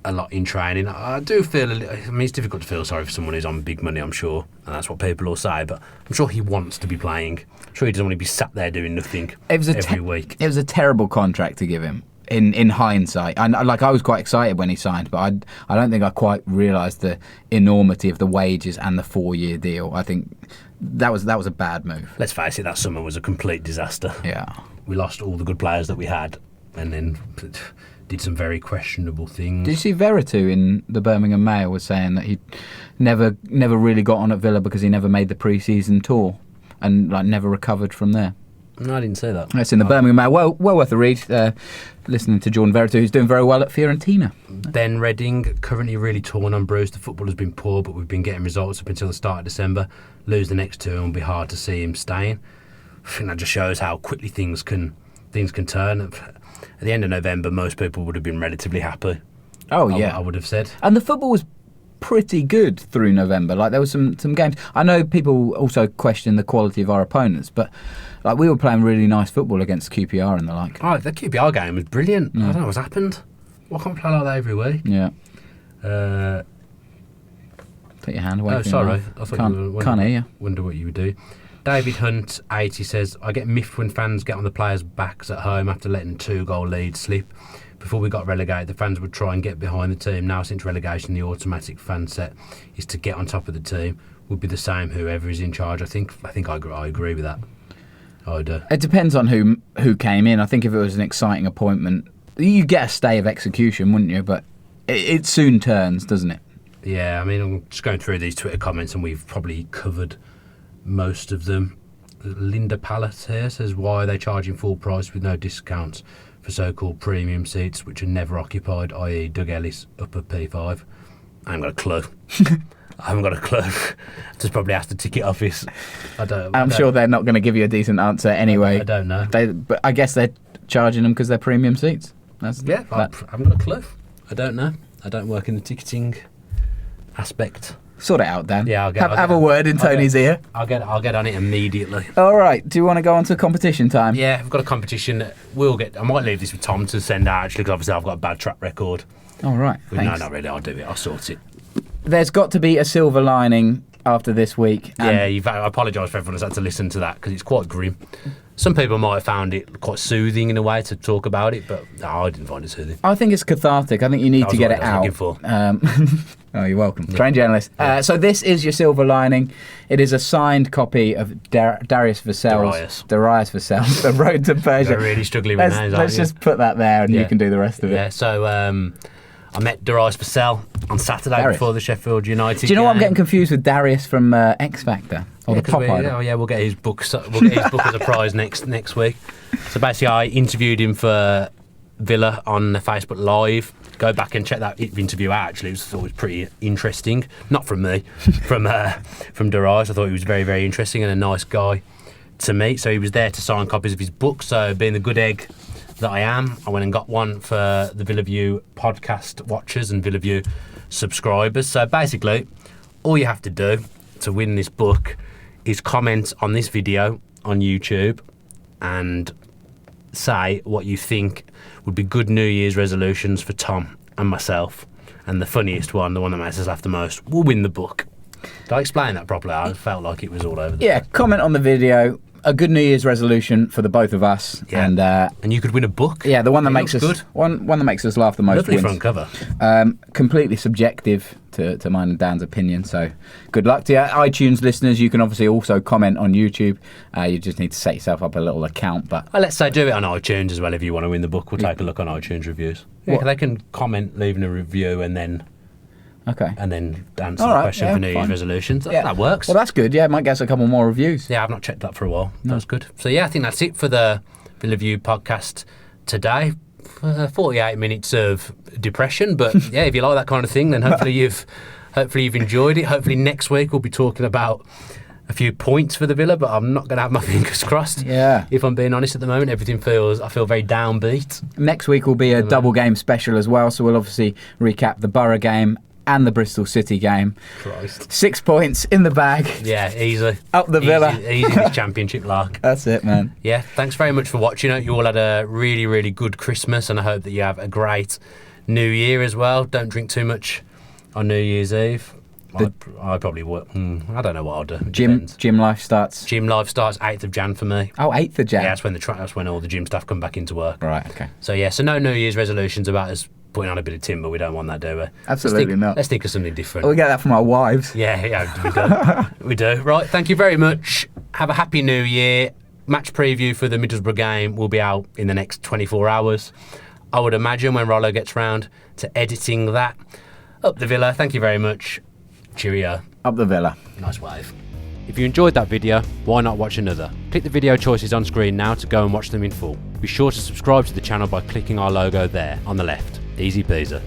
a lot in training. I do feel it's difficult to feel sorry for someone who's on big money, I'm sure, and that's what people will say, but I'm sure he wants to be playing. I'm sure he doesn't want to be sat there doing nothing every week. It was a terrible contract to give him in hindsight. And I was quite excited when he signed, but I don't think I quite realised the enormity of the wages and the 4-year deal. I think that was a bad move. Let's face it, that summer was a complete disaster. Yeah. We lost all the good players that we had and then did some very questionable things. Did you see Veretout in the Birmingham Mail was saying that he never really got on at Villa because he never made the pre-season tour and never recovered from there? No, I didn't say that. It's in the Birmingham Mail. Well worth a read. Listening to Jordan Veretout, who's doing very well at Fiorentina. Ben Redding, currently really torn on Bruce. The football has been poor, but we've been getting results up until the start of December. Lose the next two and it'll be hard to see him staying. I think that just shows how quickly things can turn. At the end of November, most people would have been relatively happy. Oh, yeah. I would have said. And the football was pretty good through November. There was some games. I know people also question the quality of our opponents, but we were playing really nice football against QPR and the like. Oh, the QPR game was brilliant. I don't know what's happened. Why can't we play like that every week? Yeah. Take your hand away. Oh, sorry. I thought can't hear you. Wonder what you would do. David Hunt, 80, says, I get miffed when fans get on the players' backs at home after letting 2-goal leads slip. Before we got relegated, the fans would try and get behind the team. Now, since relegation, the automatic fan set is to get on top of the team. Would be the same whoever is in charge. I think I agree with that. I do. It depends on who came in. I think if it was an exciting appointment, you get a stay of execution, wouldn't you? But it soon turns, doesn't it? Yeah, I mean, I'm just going through these Twitter comments and we've probably covered most of them. Linda Pallet here says, why are they charging full price with no discounts for so-called premium seats which are never occupied, i.e. Doug Ellis upper P5? I haven't got a clue. I haven't got a clue. Just probably asked the ticket office. I'm sure they're not going to give you a decent answer anyway. I don't know. But I guess they're charging them because they're premium seats. I haven't got a clue. I don't know. I don't work in the ticketing aspect. Sort it out, Dan. Yeah, have a word in Tony's ear. I'll get on it immediately. All right. Do you want to go on to competition time? Yeah, we've got a competition. I might leave this with Tom to send out, actually, because obviously I've got a bad track record. All right. No, not really. I'll do it. I'll sort it. There's got to be a silver lining after this week. Yeah, I apologise for everyone who's had to listen to that because it's quite grim. Some people might have found it quite soothing in a way to talk about it, but no, I didn't find it soothing. I think it's cathartic. I think you need to get it out. Oh, you're welcome. Yeah. Trained journalist. Yeah. So this is your silver lining. It is a signed copy of Darius Vassell's Darius Vassell's The Road to Persia. They're really struggling with names. Let's just put that there and you can do the rest of it. Yeah, so I met Darius Vassell on Saturday before the Sheffield United game. Do you know what I'm getting confused with Darius from X Factor? Or the Pop Idol? We'll get his book. We'll get his book as a prize next week. So basically, I interviewed him for Villa on Facebook Live. Go back and check that interview out. Actually, it was pretty interesting. Not from me, from Darius. I thought he was very, very interesting and a nice guy to meet. So he was there to sign copies of his book. So being the good egg that I am, I went and got one for the Villa View podcast watchers and Villa View subscribers. So basically, all you have to do to win this book is comment on this video on YouTube and say what you think would be good New Year's resolutions for Tom and myself. And the funniest one, the one that makes us laugh the most, will win the book. Did I explain that properly? I felt like it was all over the place. Comment on the video. A good New Year's resolution for the both of us, and you could win a book. Yeah, the one that makes us good. One that makes us laugh the most. Lovely wins. Front cover. Completely subjective to mine and Dan's opinion. So, good luck to you, iTunes listeners. You can obviously also comment on YouTube. You just need to set yourself up a little account. But let's say do it on iTunes as well if you want to win the book. We'll take a look on iTunes reviews. Yeah, they can comment, leaving a review, and then. Okay. And then answer the question for New Year's resolutions. That works. Well, that's good. Yeah, it might get us a couple more reviews. Yeah, I've not checked that for a while. No. That's good. So, I think that's it for the Villa View podcast today. 48 minutes of depression. But, if you like that kind of thing, then hopefully you've enjoyed it. Hopefully next week we'll be talking about a few points for the Villa, but I'm not going to have my fingers crossed. Yeah. If I'm being honest at the moment, I feel very downbeat. Next week will be a double game special as well. So we'll obviously recap the Borough game and the Bristol City game. Christ. 6 points in the bag. Yeah, easy. Up the Villa. Easy this championship lark. That's it, man. Yeah, thanks very much for watching. I hope you all had a really, really good Christmas, and I hope that you have a great New Year as well. Don't drink too much on New Year's Eve. I probably would. I don't know what I'll do. Gym life starts. Gym life starts 8th of Jan for me. Oh, 8th of Jan. Yeah, that's when all the gym staff come back into work. Right. Okay. So yeah, so no New Year's resolutions about us putting on a bit of timber. We don't want that, do we? Absolutely not. Let's think of something different. We get that from our wives. Yeah, we do. We do. Right, thank you very much. Have a happy New Year. Match preview for the Middlesbrough game will be out in the next 24 hours. I would imagine when Rollo gets round to editing that. Up the Villa. Thank you very much. Cheerio. Up the Villa. Nice wave. If you enjoyed that video, why not watch another? Click the video choices on screen now to go and watch them in full. Be sure to subscribe to the channel by clicking our logo there on the left. Easy peasy.